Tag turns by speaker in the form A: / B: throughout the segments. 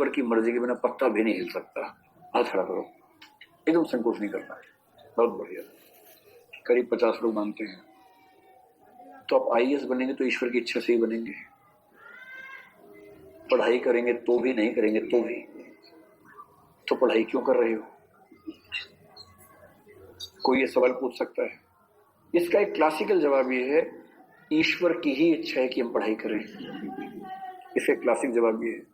A: ईश्वर की मर्जी के बिना पत्ता भी नहीं हिल सकता। हाथ खड़ा करो, एकदम संकोच नहीं करना। बहुत बढ़िया। करीब 50 लोग मानते हैं। तो आप आईएएस बनेंगे तो ईश्वर की इच्छा से ही बनेंगे। पढ़ाई करेंगे तो भी, नहीं करेंगे तो भी। तो पढ़ाई क्यों कर रहे हो? कोई ये सवाल पूछ सकता है? इसका एक क्लासिकल जवाब ये है, ईश्वर की ही इच्छा है कि हम पढ़ाई करें। इसका क्लासिक जवाब ये है।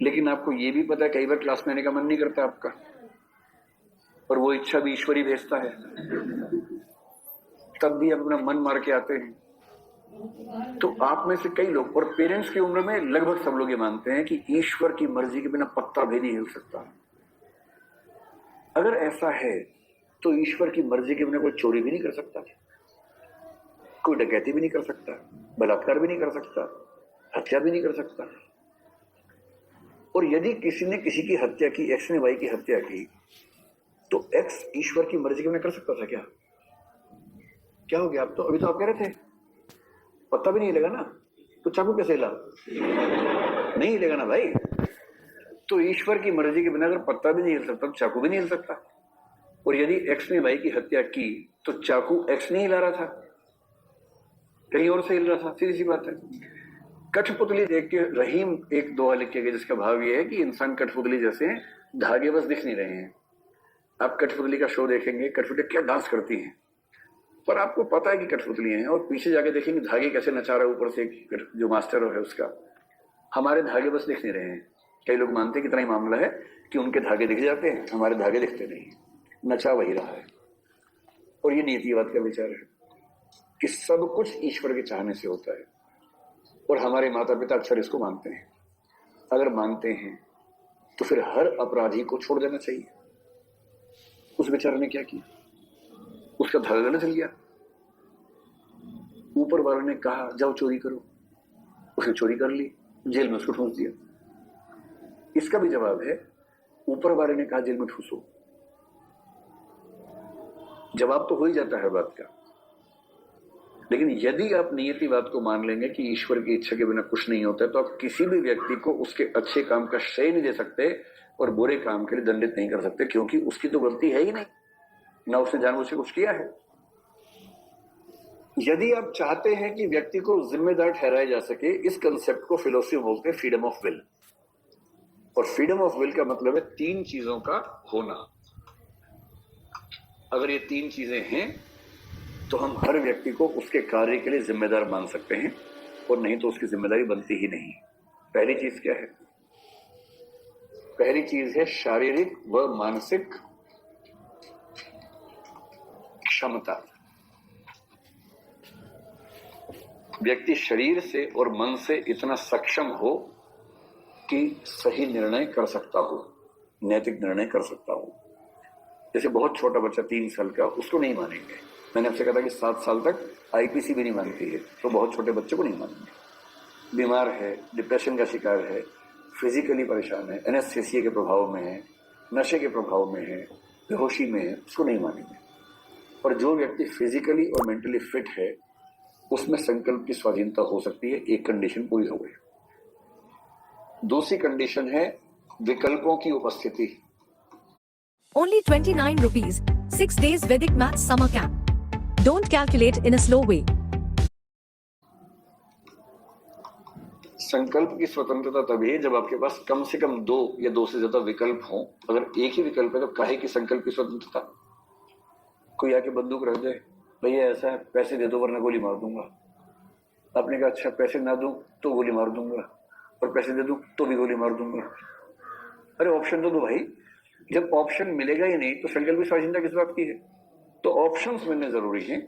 A: लेकिन आपको ये भी पता है कई बार क्लास में आने का मन नहीं करता आपका, और वो इच्छा भी ईश्वर ही भेजता है, तब भी आप अपना मन मार के आते हैं। तो आप में से कई लोग, और पेरेंट्स की उम्र में लगभग सब लोग ये मानते हैं कि ईश्वर की मर्जी के बिना पत्ता भी नहीं हिल सकता। अगर ऐसा है तो ईश्वर की मर्जी के बिना कोई चोरी भी नहीं कर सकता, कोई डकैती भी नहीं कर सकता, बलात्कार भी नहीं कर सकता, हत्या भी नहीं कर सकता। और यदि किसी ने किसी की हत्या की, एक्स ने वाई की हत्या की, तो एक्स ईश्वर की मर्जी के बिना कर सकता था क्या? क्या हो गया? आप तो अभी तो आप कह रहे थे पत्ता भी नहीं हिलेगा ना, तो चाकू कैसे हिला? नहीं हिलेगा ना भाई। तो ईश्वर की मर्जी के बिना अगर पत्ता भी नहीं हिल सकता तो चाकू भी नहीं हिल सकता। और यदि एक्स ने वाई की हत्या की तो चाकू एक्स नहीं हिला रहा था, कहीं और से हिल रहा था। सीधी सी बात है। कठपुतली देख के रहीम एक दोहा लिख के गए जिसका भाव यह है कि इंसान कठपुतली जैसे हैं, धागे बस दिख नहीं रहे हैं। आप कठपुतली का शो देखेंगे, कठपुतली क्या डांस करती हैं, पर आपको पता है कि कठपुतली हैं, और पीछे जाके देखेंगे धागे कैसे नचा रहा है ऊपर से जो मास्टर है उसका। हमारे धागे बस दिख नहीं रहे हैं। कई लोग मानते हैं कि इतना ही मामला है कि उनके धागे दिख जाते हैं, हमारे धागे दिखते नहीं, नचा वही रहा है। और ये नीतिवाद का विचार है कि सब कुछ ईश्वर के चाहने से होता है, और हमारे माता पिता अक्सर इसको मानते हैं। अगर मानते हैं तो फिर हर अपराधी को छोड़ देना चाहिए। उस बेचारे ने क्या किया? उसका धागा न चल गया, ऊपर वालों ने कहा जाओ चोरी करो, उसने चोरी कर ली, जेल में उसको ठूंस दिया। इसका भी जवाब है, ऊपर वाले ने कहा जेल में ठूसो। जवाब तो हो ही जाता है बात का। लेकिन यदि आप नियतिवाद को मान लेंगे कि ईश्वर की इच्छा के बिना कुछ नहीं होता, तो आप किसी भी व्यक्ति को उसके अच्छे काम का श्रेय नहीं दे सकते और बुरे काम के लिए दंडित नहीं कर सकते, क्योंकि उसकी तो गलती है ही नहीं, ना उसने जानबूझ के कुछ किया है। यदि आप चाहते हैं कि व्यक्ति को जिम्मेदार ठहराया जा सके, इस कंसेप्ट को फिलोसफी बोलते हैं फ्रीडम ऑफ विल। और फ्रीडम ऑफ विल का मतलब है 3 चीजों का होना। अगर ये 3 चीजें हैं तो हम हर व्यक्ति को उसके कार्य के लिए जिम्मेदार मान सकते हैं, और नहीं तो उसकी जिम्मेदारी बनती ही नहीं। पहली चीज क्या है? पहली चीज है शारीरिक व मानसिक क्षमता। व्यक्ति शरीर से और मन से इतना सक्षम हो कि सही निर्णय कर सकता हो, नैतिक निर्णय कर सकता हो। जैसे बहुत छोटा बच्चा 3 साल का, उसको नहीं मानेंगे। मैंने आपसे कहा था कि 7 साल तक आईपीसी भी नहीं मानती है, तो बहुत छोटे बच्चे को नहीं मानेंगे। बीमार है, डिप्रेशन का शिकार है, फिजिकली परेशान है, एनेस्थेसिया के प्रभाव में है, नशे के प्रभाव में है, बेहोशी में है, उसको नहीं मानेंगे। और जो व्यक्ति फिजिकली और मेंटली फिट है, उसमें संकल्प की स्वाधीनता हो सकती है। एक कंडीशन पूरी हो गई। दूसरी कंडीशन है विकल्पों की उपस्थिति।
B: Only 29 rupees, 6 days Vedic Maths Summer Camp. Don't calculate in a slow way.
A: संकल्प की स्वतंत्रता तभी है जब आपके पास कम से कम 2 या 2 से ज्यादा विकल्प हों। अगर एक ही विकल्प है तो काहे की संकल्प की स्वतंत्रता? कोई आके बंदूक रख दे, भैया ऐसा है पैसे दे दो वरना गोली मार दूंगा। आपने कहा अच्छा पैसे ना दूं तो गोली मार दूंगा, और पैसे दे दूं तो भी गोली मार दूंगा। अरे ऑप्शन तो दो भाई। जब ऑप्शन मिलेगा ही नहीं तो संकल्प की स्वाधीनता किस बात की है? तो ऑप्शंस मिलने जरूरी है।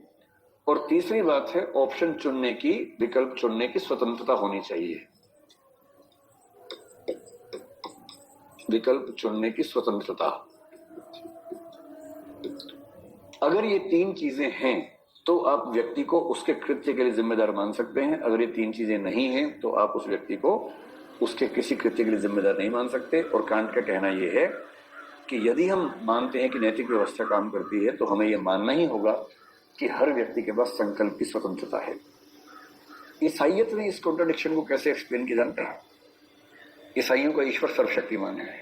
A: और तीसरी बात है ऑप्शन चुनने की, विकल्प चुनने की स्वतंत्रता होनी चाहिए। विकल्प चुनने की स्वतंत्रता। अगर ये 3 चीजें हैं तो आप व्यक्ति को उसके कृत्य के लिए जिम्मेदार मान सकते हैं। अगर ये 3 चीजें नहीं हैं तो आप उस व्यक्ति को उसके किसी कृत्य के लिए जिम्मेदार नहीं मान सकते। और कांट का कहना यह है कि यदि हम मानते हैं कि नैतिक व्यवस्था काम करती है, तो हमें यह मानना ही होगा कि हर व्यक्ति के पास संकल्प की स्वतंत्रता है। ईसाइयत ने इस कॉन्ट्रडिक्शन को कैसे एक्सप्लेन किया जानते हैं? ईसाइयों का ईश्वर सर्वशक्तिमान है,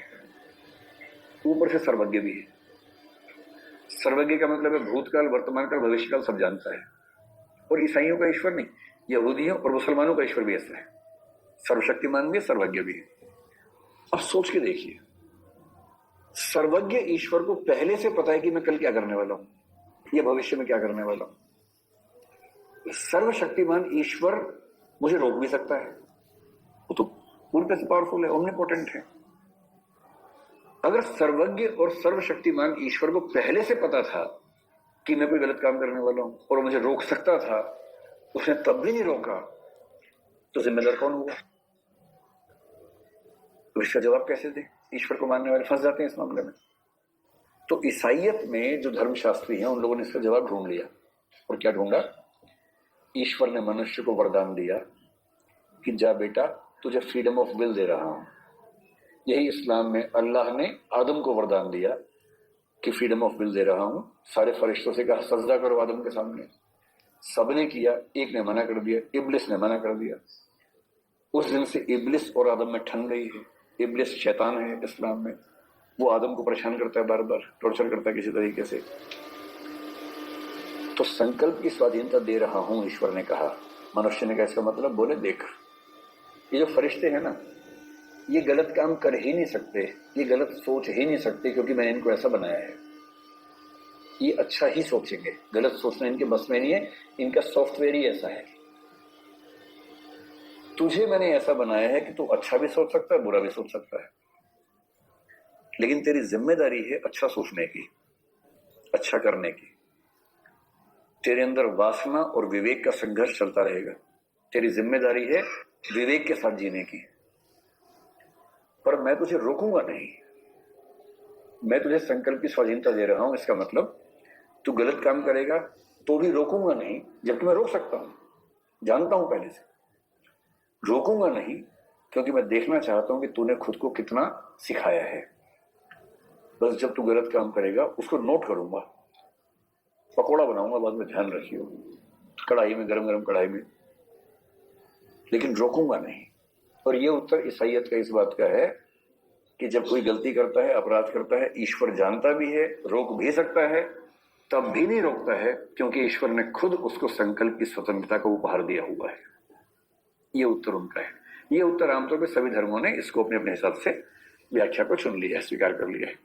A: ऊपर से सर्वज्ञ भी है। सर्वज्ञ का मतलब है भूतकाल, वर्तमान काल, भविष्य काल सब जानता है। और ईसाइयों का ईश्वर नहीं, यहूदियों और मुसलमानों का ईश्वर भी ऐसा है, सर्वशक्तिमान भी है, सर्वज्ञ भी है। अब सोच के देखिए, सर्वज्ञ ईश्वर को पहले से पता है कि मैं कल क्या करने वाला हूं या भविष्य में क्या करने वाला हूं। सर्वशक्तिमान ईश्वर मुझे रोक भी सकता है, वो तो पूर्ण से पावरफुल है, ओमनीपोटेंट है। अगर सर्वज्ञ और सर्वशक्तिमान ईश्वर को पहले से पता था कि मैं कोई गलत काम करने वाला हूं और मुझे रोक सकता था, उसने तब भी नहीं रोका, तो जिम्मेदार कौन होगा? तो इसका जवाब कैसे दे? ईश्वर को मानने वाले फंस जाते हैं इस मामले में। तो ईसाइयत में जो धर्मशास्त्री हैं उन लोगों ने इसका जवाब ढूंढ लिया। और क्या ढूंढा? ईश्वर ने मनुष्य को वरदान दिया कि जा बेटा, तुझे फ्रीडम ऑफ विल दे रहा हूं। यही इस्लाम में अल्लाह ने आदम को वरदान दिया कि फ्रीडम ऑफ विल दे रहा हूं। सारे फरिश्तों से कहा सजदा करो आदम के सामने, सबने किया, एक ने मना कर दिया, इब्लिस ने मना कर दिया। उस दिन से इब्लिस और आदम में ठन गई है। इब्लिस शैतान है इस्लाम में, वो आदम को परेशान करता है, बार बार टॉर्चर करता है किसी तरीके से। तो संकल्प की स्वाधीनता दे रहा हूं, ईश्वर ने कहा। मनुष्य ने कहा इसका मतलब, बोले देख, ये जो फरिश्ते हैं ना, ये गलत काम कर ही नहीं सकते, ये गलत सोच ही नहीं सकते, क्योंकि मैंने इनको ऐसा बनाया है। ये अच्छा ही सोचेंगे, गलत सोचना इनके बस में नहीं है, इनका सॉफ्टवेयर ही ऐसा है। तुझे मैंने ऐसा बनाया है कि तू अच्छा भी सोच सकता है, बुरा भी सोच सकता है, लेकिन तेरी जिम्मेदारी है अच्छा सोचने की, अच्छा करने की। तेरे अंदर वासना और विवेक का संघर्ष चलता रहेगा। तेरी जिम्मेदारी है विवेक के साथ जीने की। पर मैं तुझे रोकूंगा नहीं, मैं तुझे संकल्प की स्वाधीनता दे रहा हूं। इसका मतलब तू गलत काम करेगा तो भी रोकूंगा नहीं, जबकि मैं रोक सकता हूं, जानता हूं पहले से। रोकूंगा नहीं क्योंकि मैं देखना चाहता हूं कि तूने खुद को कितना सिखाया है। बस जब तू गलत काम करेगा उसको नोट करूंगा, पकौड़ा बनाऊंगा, बाद में ध्यान रखियो, कढ़ाई में, गरम गरम कढ़ाई में, लेकिन रोकूंगा नहीं। और ये उत्तर ईसाइयत का इस बात का है कि जब कोई गलती करता है, अपराध करता है, ईश्वर जानता भी है, रोक भी सकता है, तब भी नहीं रोकता है, क्योंकि ईश्वर ने खुद उसको संकल्प की स्वतंत्रता का उपहार दिया हुआ है। ये उत्तर उनका है। ये उत्तर आमतौर पर सभी धर्मों ने इसको अपने अपने हिसाब से व्याख्या को चुन लिया है, स्वीकार कर लिया है।